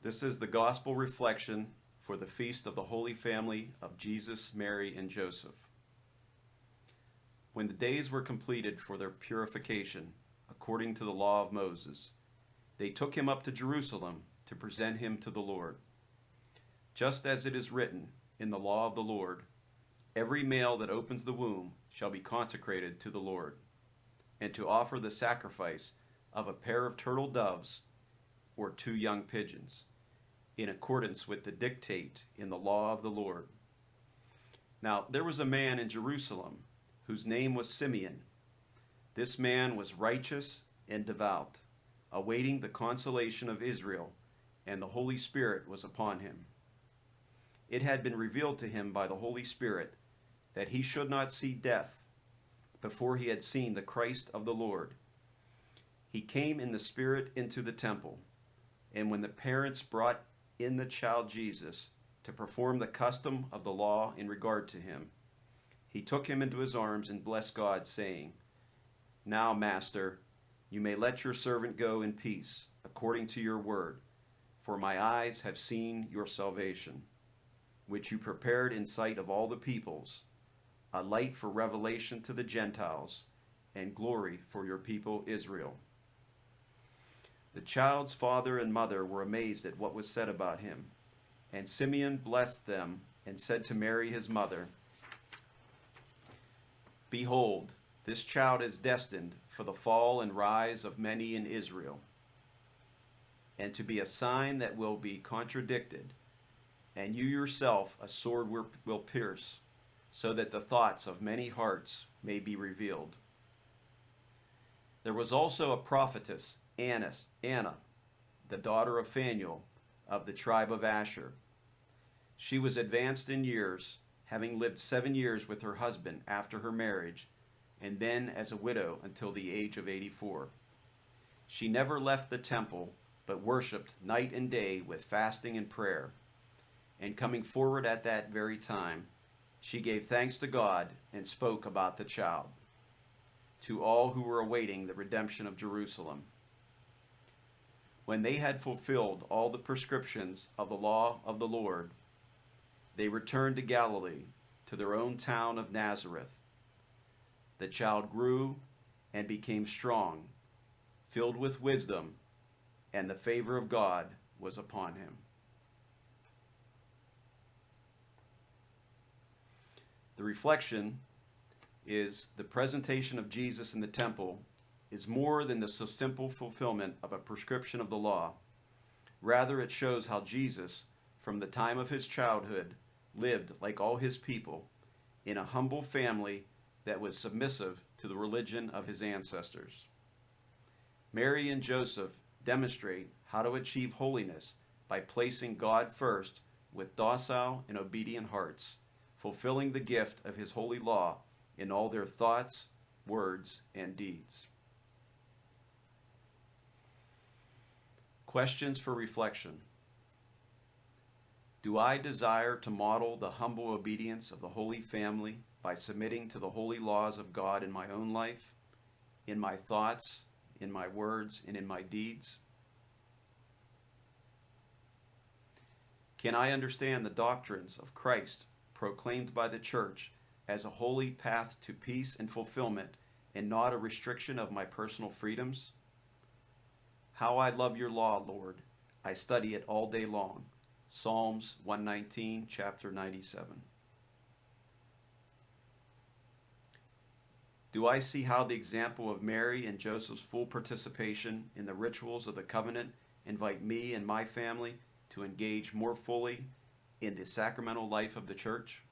This is the gospel reflection for the feast of the Holy Family of Jesus, Mary, and Joseph. When the days were completed for their purification, according to the law of Moses, they took him up to Jerusalem to present him to the Lord. Just as it is written in the law of the Lord, every male that opens the womb shall be consecrated to the Lord, and to offer the sacrifice of a pair of turtle doves or 2 young pigeons, in accordance with the dictate in the law of the Lord. Now there was a man in Jerusalem whose name was Simeon. This man was righteous and devout, awaiting the consolation of Israel, and the Holy Spirit was upon him. It had been revealed to him by the Holy Spirit that he should not see death before he had seen the Christ of the Lord. He came in the Spirit into the temple, and when the parents brought in the child Jesus to perform the custom of the law in regard to him, he took him into his arms and blessed God, saying, "Now, Master, you may let your servant go in peace, according to your word, for my eyes have seen your salvation, which you prepared in sight of all the peoples, a light for revelation to the Gentiles, and glory for your people Israel." The child's father and mother were amazed at what was said about him, and Simeon blessed them and said to Mary his mother, "Behold, this child is destined for the fall and rise of many in Israel, and to be a sign that will be contradicted, and you yourself a sword will pierce, so that the thoughts of many hearts may be revealed." There was also a prophetess, Anna, the daughter of Phanuel, of the tribe of Asher. She was advanced in years, having lived 7 years with her husband after her marriage, and then as a widow until the age of 84. She never left the temple, but worshipped night and day with fasting and prayer. And coming forward at that very time, she gave thanks to God and spoke about the child to all who were awaiting the redemption of Jerusalem. When they had fulfilled all the prescriptions of the law of the Lord, they returned to Galilee, to their own town of Nazareth. The child grew and became strong, filled with wisdom, and the favor of God was upon him. The reflection is the presentation of Jesus in the temple is more than the so simple fulfillment of a prescription of the law. Rather, it shows how Jesus, from the time of his childhood, lived like all his people in a humble family that was submissive to the religion of his ancestors. Mary and Joseph demonstrate how to achieve holiness by placing God first with docile and obedient hearts, fulfilling the gift of his holy law in all their thoughts, words, and deeds. Questions for reflection. Do I desire to model the humble obedience of the Holy Family by submitting to the holy laws of God in my own life, in my thoughts, in my words, and in my deeds? Can I understand the doctrines of Christ proclaimed by the Church as a holy path to peace and fulfillment, and not a restriction of my personal freedoms? How I love your law, Lord. I study it all day long. Psalms 119, chapter 97. Do I see how the example of Mary and Joseph's full participation in the rituals of the covenant invite me and my family to engage more fully in the sacramental life of the Church?